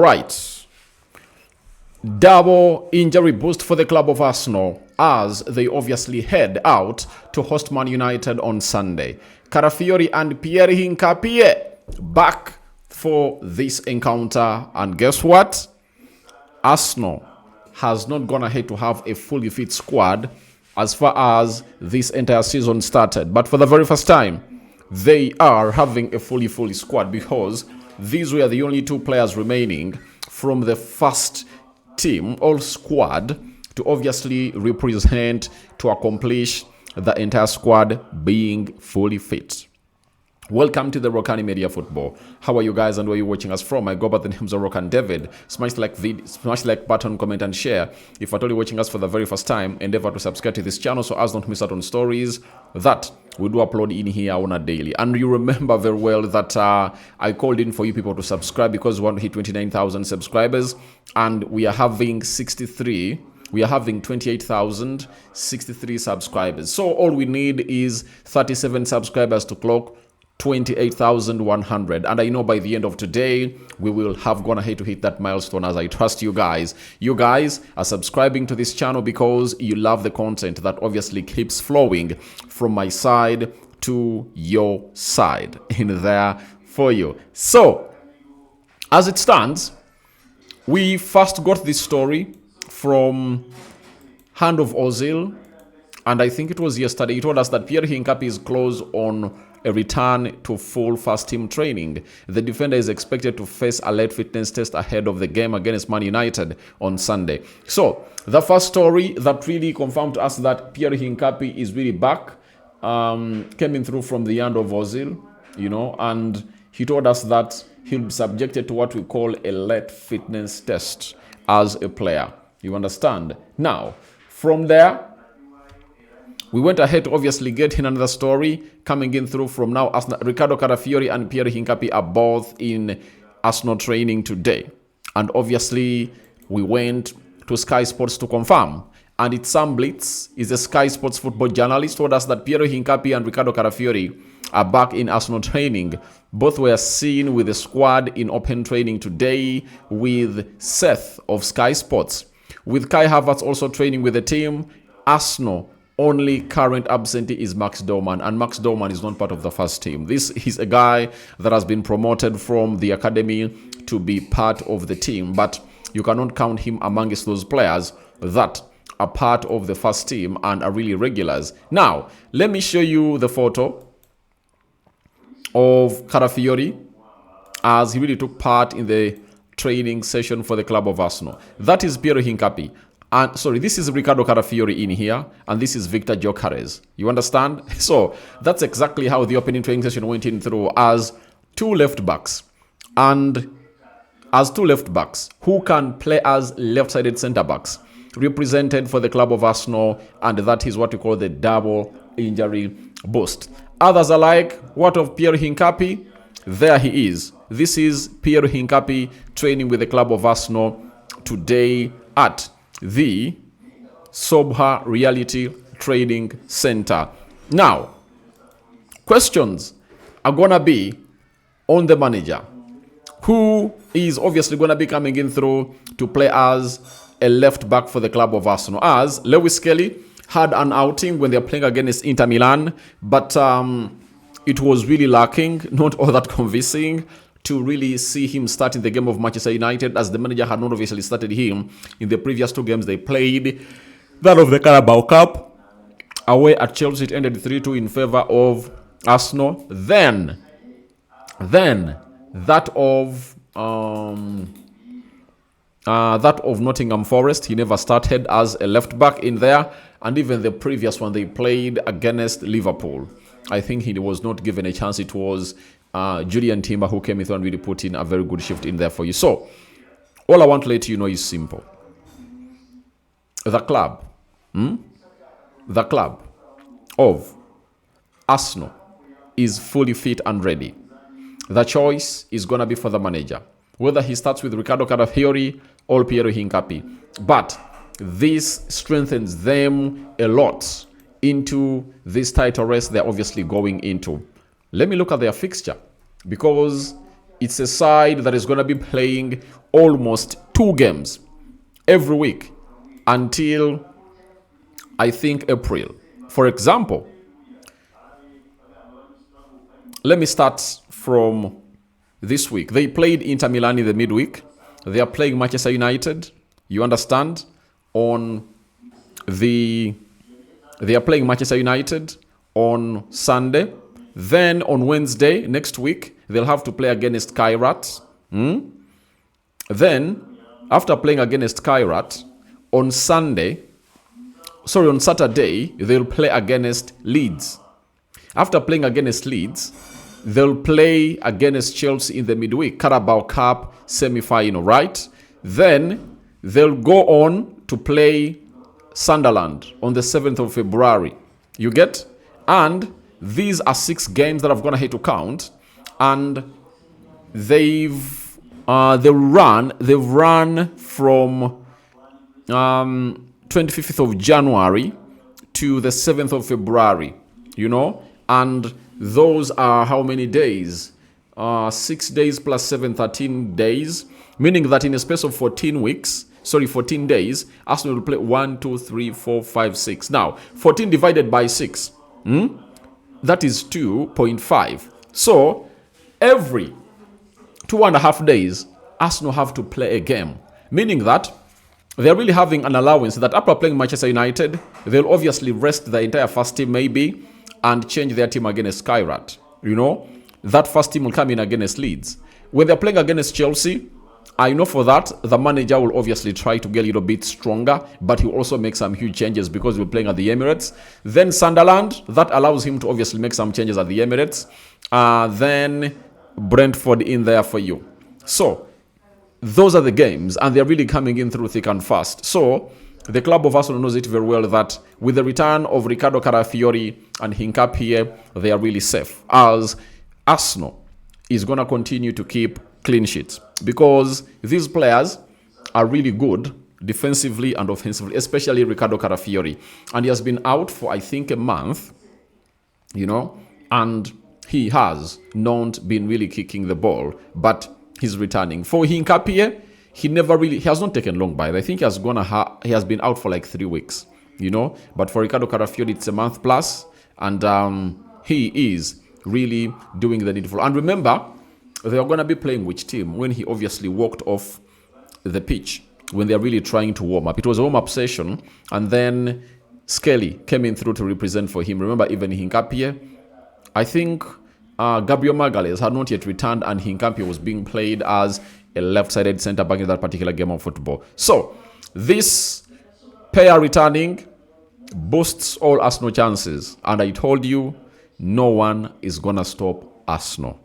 Right. Double injury boost for the club of Arsenal as they obviously head out to host Man United on Sunday. Calafiori and Piero Hincapie back for this encounter. And guess what? Arsenal has not gone ahead to have a fully fit squad as far as this entire season started. But for the very first time, they are having a fully squad because these were the only two players remaining from the first team or squad to obviously represent, to accomplish the entire squad being fully fit. Welcome to the Rokani Media Football. How are you guys and where are you watching us from? I go by the names of Rokani David. Smash like button, comment and share. If you're watching us for the very first time, endeavor to subscribe to this channel so as not to miss out on stories that we do upload in here on a daily. And you remember very well that I called in for you people to subscribe because we want to hit 29,000 subscribers and we are having 28,063 subscribers. So all we need is 37 subscribers to clock 28,100, and I know by the end of today we will have gone ahead to hit that milestone, as I trust you guys. You guys are subscribing to this channel because you love the content that obviously keeps flowing from my side to your side in there for you. So as it stands, we first got this story from Hand of Ozil, and I think it was yesterday. He told us that Piero Hincapie is close on a return to full first team training. The defender is expected to face a late fitness test ahead of the game against Man United on Sunday. So the first story that really confirmed to us that Piero Hincapie is really back came in through from the Hand of Ozil, and he told us that he'll be subjected to what we call a late fitness test as a player. You understand? Now, from there, we went ahead to obviously get in another story coming in through from now. Riccardo, Calafiori and Piero Hincapie are both in Arsenal training today. And obviously, we went to Sky Sports to confirm. And it's Sam Blitz, is a Sky Sports football journalist, told us that Piero Hincapie and Riccardo Calafiori are back in Arsenal training. Both were seen with the squad in open training today with Seth of Sky Sports. With Kai Havertz also training with the team, Arsenal only current absentee is Max Dorman, and Max Dorman is not part of the first team. This is a guy that has been promoted from the academy to be part of the team, but you cannot count him amongst those players that are part of the first team and are really regulars. Now, let me show you the photo of Calafiori as he really took part in the training session for the club of Arsenal. That is Piero Hincapie. And sorry, this is Riccardo Calafiori in here, and this is Victor Gyökeres. You understand? So that's exactly how the opening training session went in through, as two left backs. And as two left backs who can play as left-sided centre backs, represented for the club of Arsenal, and that is what we call the double injury boost. Others are like, what of Piero Hincapie? There he is. This is Piero Hincapie training with the club of Arsenal today at the Sobha Reality Training Center. Now, questions are going to be on the manager, who is obviously going to be coming in through to play as a left back for the club of Arsenal, as Lewis Kelly had an outing when they were playing against Inter Milan, but it was really lacking, not all that convincing to really see him start in the game of Manchester United, as the manager had not obviously started him in the previous two games they played. That of the Carabao Cup away at Chelsea, it ended 3-2 in favor of Arsenal. Then that of Nottingham Forest, he never started as a left back in there, and even the previous one they played against Liverpool, I think he was not given a chance. It was Julian Timber who came in and really put in a very good shift in there for you. So all I want to let you know is simple. The club of Arsenal is fully fit and ready. The choice is going to be for the manager, whether he starts with Riccardo Calafiori or Piero Hincapie. But this strengthens them a lot into this title race they're obviously going into. Let me look at their fixture, because it's a side that is going to be playing almost 2 games every week until I think April. For example, let me start from this week. They played Inter Milan in the midweek. They are playing Manchester United. You understand? They are playing Manchester United on Sunday. Then on Wednesday next week, they'll have to play against Kairat. Then, after playing against Kairat, on Saturday, they'll play against Leeds. After playing against Leeds, they'll play against Chelsea in the midweek, Carabao Cup semi-final, right? Then they'll go on to play Sunderland on the 7th of February. You get? And these are 6 games that I've gone ahead to count, and they've run from 25th of January to the 7th of February, and those are how many days? 6 days plus 7, 13 days, meaning that in a space of 14 days, Arsenal will play 1, 2, 3, 4, 5, 6. Now, 14 divided by 6, that is 2.5. So, every 2.5 days, Arsenal have to play a game, meaning that they're really having an allowance that after playing Manchester United, they'll obviously rest the entire first team maybe and change their team against Kairat. That first team will come in against Leeds. When they're playing against Chelsea, I know for that, the manager will obviously try to get a little bit stronger, but he'll also make some huge changes because we're playing at the Emirates. Then Sunderland, that allows him to obviously make some changes at the Emirates. Then Brentford in there for you. So, those are the games, and they're really coming in through thick and fast. So, the club of Arsenal knows it very well that with the return of Riccardo, Calafiori, and Hincapie, they are really safe, as Arsenal is going to continue to keep clean sheets because these players are really good defensively and offensively, especially Riccardo Calafiori. And he has been out for, I think, a month, and he has not been really kicking the ball, but he's returning. For Hincapie, he has not taken long by. I think he has been out for like 3 weeks, But for Riccardo Calafiori, it's a month plus, and he is really doing the needful. And remember, they are going to be playing which team when he obviously walked off the pitch, when they're really trying to warm up. It was a warm-up session, and then Skelly came in through to represent for him. Remember, even Hincapie, I think Gabriel Magalhaes had not yet returned, and Hincapie was being played as a left-sided centre-back in that particular game of football. So, this pair returning boosts all Arsenal chances. And I told you, no one is going to stop Arsenal.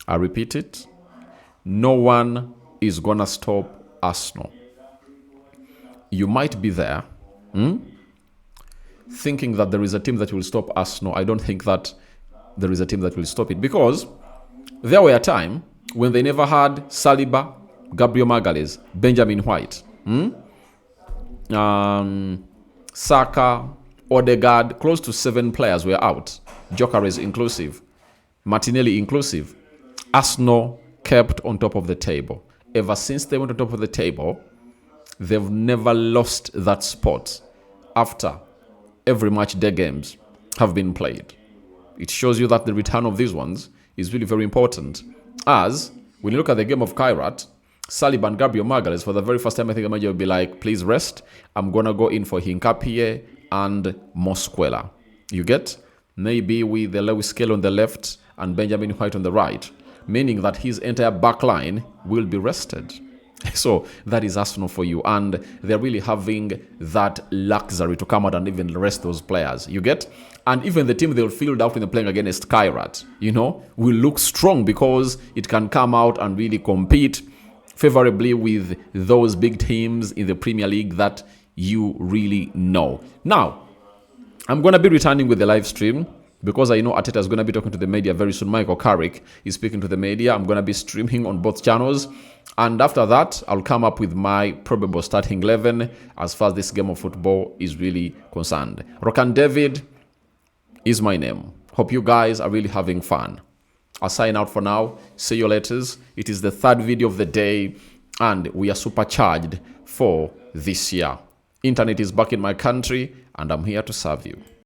I repeat it. No one is going to stop Arsenal. You might be there thinking that there is a team that will stop Arsenal. I don't think that there is a team that will stop it, because there were a time when they never had Saliba, Gabriel Magalhaes, Benjamin White, Saka, Odegaard, close to 7 players were out, Gyökeres inclusive, Martinelli inclusive. Arsenal kept on top of the table. Ever since they went on top of the table, they've never lost that spot after every match day games have been played. It shows you that the return of these ones is really very important. As when you look at the game of Kairat, Saliba and Gabriel Magalhaes, for the very first time, I think the manager will be like, please rest. I'm going to go in for Hincapie and Mosquera. You get? Maybe with the Lewis Skelly on the left and Benjamin White on the right, meaning that his entire back line will be rested. So that is Arsenal for you. And they're really having that luxury to come out and even rest those players. You get? And even the team they'll field out when they're playing against Kairat, will look strong because it can come out and really compete favorably with those big teams in the Premier League that you really know. Now, I'm going to be returning with the live stream because I know Arteta is going to be talking to the media very soon. Michael Carrick is speaking to the media. I'm going to be streaming on both channels. And after that, I'll come up with my probable starting 11 as far as this game of football is really concerned. Rokani David is my name. Hope you guys are really having fun. I'll sign out for now. See you later. It is the third video of the day. and we are supercharged for this year. Internet is back in my country, and I'm here to serve you.